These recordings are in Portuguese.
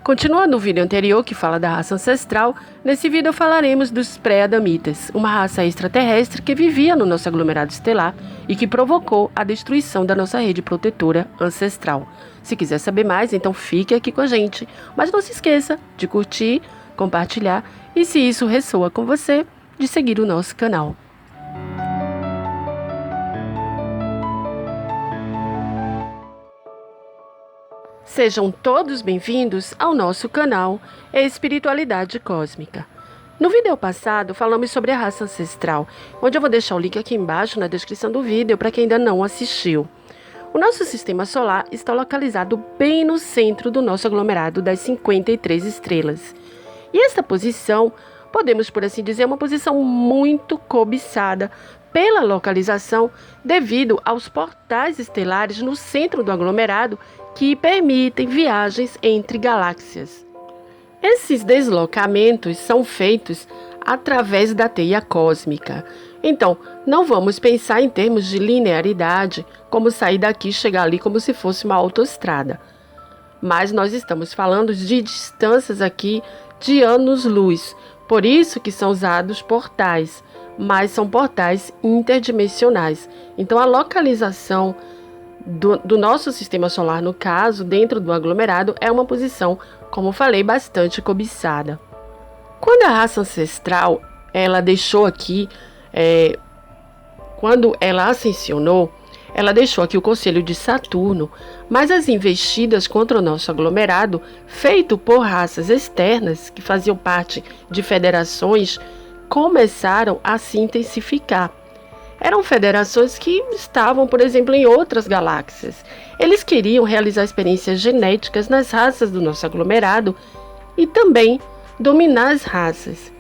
Continuando o vídeo anterior que fala da raça ancestral, nesse vídeo falaremos dos pré-adamitas, uma raça extraterrestre que vivia no nosso aglomerado estelar e que provocou a destruição da nossa rede protetora ancestral. Se quiser saber mais, então fique aqui com a gente, mas não se esqueça de curtir, compartilhar e, se isso ressoa com você, de seguir o nosso canal. Sejam todos bem-vindos ao nosso canal Espiritualidade Cósmica. No vídeo passado, falamos sobre a raça ancestral, onde eu vou deixar o link aqui embaixo na descrição do vídeo para quem ainda não assistiu. O nosso sistema solar está localizado bem no centro do nosso aglomerado das 53 estrelas. E esta posição, podemos por assim dizer, é uma posição muito cobiçada pela localização devido aos portais estelares no centro do aglomerado que permitem viagens entre galáxias. Esses deslocamentos são feitos através da teia cósmica. Então, não vamos pensar em termos de linearidade, como sair daqui e chegar ali como se fosse uma autoestrada. Mas nós estamos falando de distâncias aqui de anos-luz. Por isso que são usados portais, mas são portais interdimensionais. Então, a localização do nosso sistema solar, no caso, dentro do aglomerado, é uma posição, como falei, bastante cobiçada. Quando a raça ancestral, ela deixou aqui, quando ela ascensionou, ela deixou aqui o conselho de Saturno, mas as investidas contra o nosso aglomerado, feito por raças externas, que faziam parte de federações, começaram a se intensificar. Eram federações que estavam, por exemplo, em outras galáxias. Eles queriam realizar experiências genéticas nas raças do nosso aglomerado e também dominar as raças.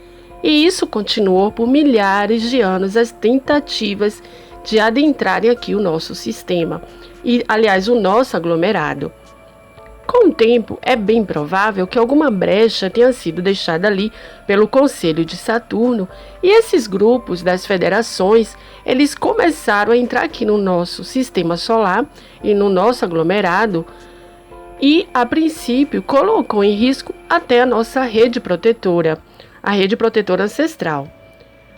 E isso continuou por milhares de anos, as tentativas de adentrarem aqui o nosso sistema, e, aliás, o nosso aglomerado. Com o tempo, é bem provável que alguma brecha tenha sido deixada ali pelo Conselho de Saturno, e esses grupos das federações, eles começaram a entrar aqui no nosso sistema solar e no nosso aglomerado, e, a princípio, colocou em risco até a nossa rede protetora, a rede protetora ancestral.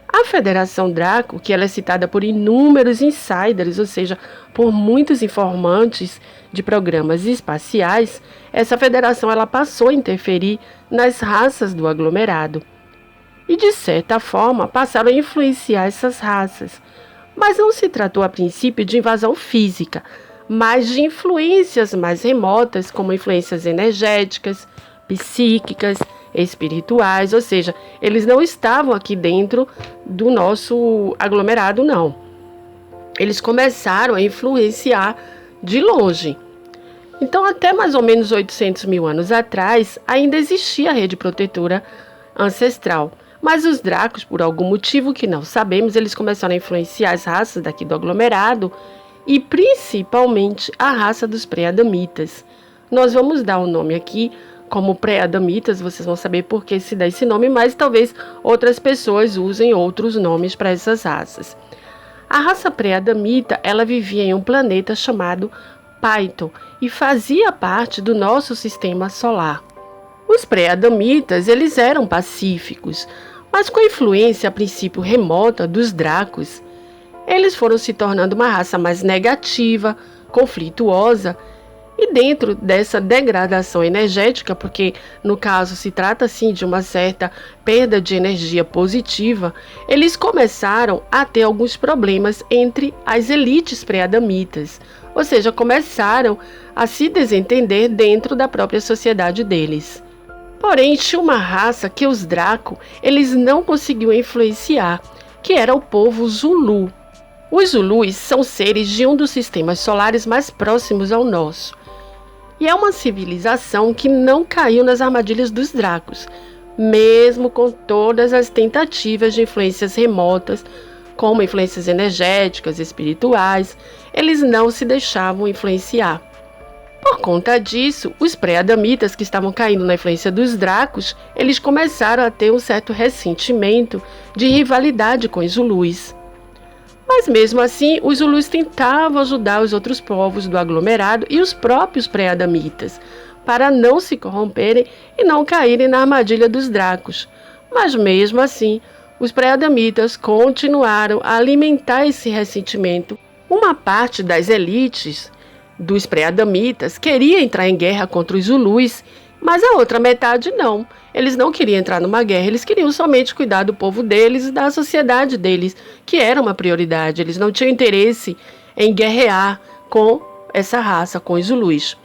A Federação Draco, que ela é citada por inúmeros insiders, ou seja, por muitos informantes de programas espaciais, essa federação ela passou a interferir nas raças do aglomerado. E, de certa forma, passaram a influenciar essas raças. Mas não se tratou, a princípio, de invasão física, mas de influências mais remotas, como influências energéticas, psíquicas, espirituais, ou seja, eles não estavam aqui dentro do nosso aglomerado, não. Eles começaram a influenciar de longe. Então, até mais ou menos 800 mil anos atrás, ainda existia a rede protetora ancestral. Mas os Dracos, por algum motivo que não sabemos, eles começaram a influenciar as raças daqui do aglomerado e principalmente a raça dos pré-adamitas. Nós vamos dar o nome aqui como pré-adamitas, vocês vão saber por que se dá esse nome, mas talvez outras pessoas usem outros nomes para essas raças. A raça pré-adamita, ela vivia em um planeta chamado Python e fazia parte do nosso sistema solar. Os pré-adamitas, eles eram pacíficos, mas com a influência a princípio remota dos Dracos, eles foram se tornando uma raça mais negativa, conflituosa. E dentro dessa degradação energética, porque no caso se trata sim de uma certa perda de energia positiva, eles começaram a ter alguns problemas entre as elites pré-adamitas, ou seja, começaram a se desentender dentro da própria sociedade deles. Porém, tinha uma raça que os Draco, eles não conseguiam influenciar, que era o povo Zulu. Os Zulus são seres de um dos sistemas solares mais próximos ao nosso. E é uma civilização que não caiu nas armadilhas dos Dracos, mesmo com todas as tentativas de influências remotas, como influências energéticas, espirituais, eles não se deixavam influenciar. Por conta disso, os pré-adamitas que estavam caindo na influência dos Dracos, eles começaram a ter um certo ressentimento de rivalidade com os Zulus. Mas mesmo assim, os Zulus tentavam ajudar os outros povos do aglomerado e os próprios pré-adamitas, para não se corromperem e não caírem na armadilha dos Dracos. Mas mesmo assim, os pré-adamitas continuaram a alimentar esse ressentimento. Uma parte das elites dos pré-adamitas queria entrar em guerra contra os Zulus, mas a outra metade não. Eles não queriam entrar numa guerra, eles queriam somente cuidar do povo deles e da sociedade deles, que era uma prioridade. Eles não tinham interesse em guerrear com essa raça, com os Zulus.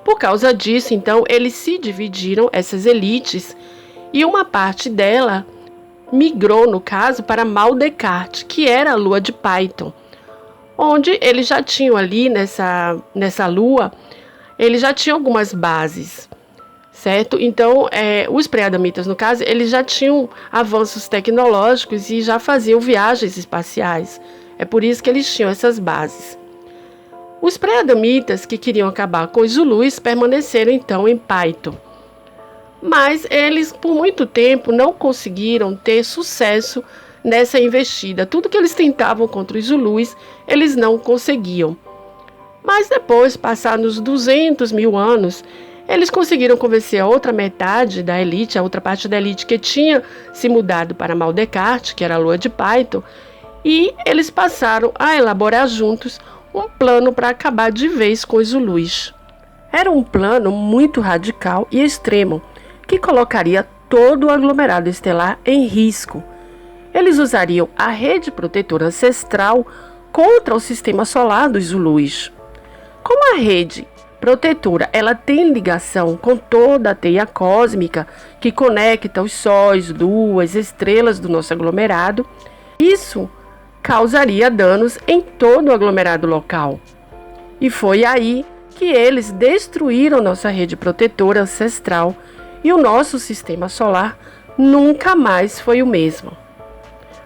Por causa disso, então, eles se dividiram, essas elites, e uma parte dela migrou, no caso, para Maldecart, que era a lua de Python, onde eles já tinham ali, nessa lua, eles já tinham algumas bases, certo? Então, os pré-adamitas, no caso, eles já tinham avanços tecnológicos e já faziam viagens espaciais. É por isso que eles tinham essas bases. Os pré-adamitas, que queriam acabar com os Zulus, permaneceram então em Python. Mas eles, por muito tempo, não conseguiram ter sucesso nessa investida. Tudo que eles tentavam contra os Zulus, eles não conseguiam. Mas depois, passados 200 mil anos, eles conseguiram convencer a outra metade da elite, a outra parte da elite que tinha se mudado para Maldecart, que era a lua de Python, e eles passaram a elaborar juntos um plano para acabar de vez com os Zulus. Era um plano muito radical e extremo, que colocaria todo o aglomerado estelar em risco. Eles usariam a rede protetora ancestral contra o sistema solar dos Zulus. Como a rede protetora ela tem ligação com toda a teia cósmica que conecta os sóis, luas, estrelas do nosso aglomerado, isso causaria danos em todo o aglomerado local. E foi aí que eles destruíram nossa rede protetora ancestral e o nosso sistema solar nunca mais foi o mesmo.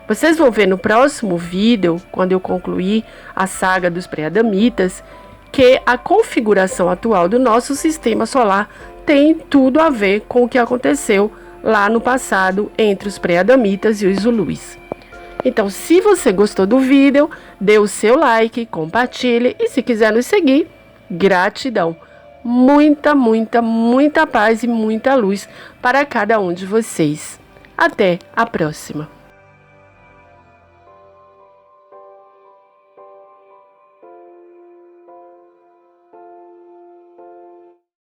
Vocês vão ver no próximo vídeo, quando eu concluir a saga dos pré-adamitas, que a configuração atual do nosso sistema solar tem tudo a ver com o que aconteceu lá no passado entre os pré-adamitas e os Zulus. Então, se você gostou do vídeo, dê o seu like, compartilhe e se quiser nos seguir, gratidão. Muita, muita, muita paz e muita luz para cada um de vocês. Até a próxima!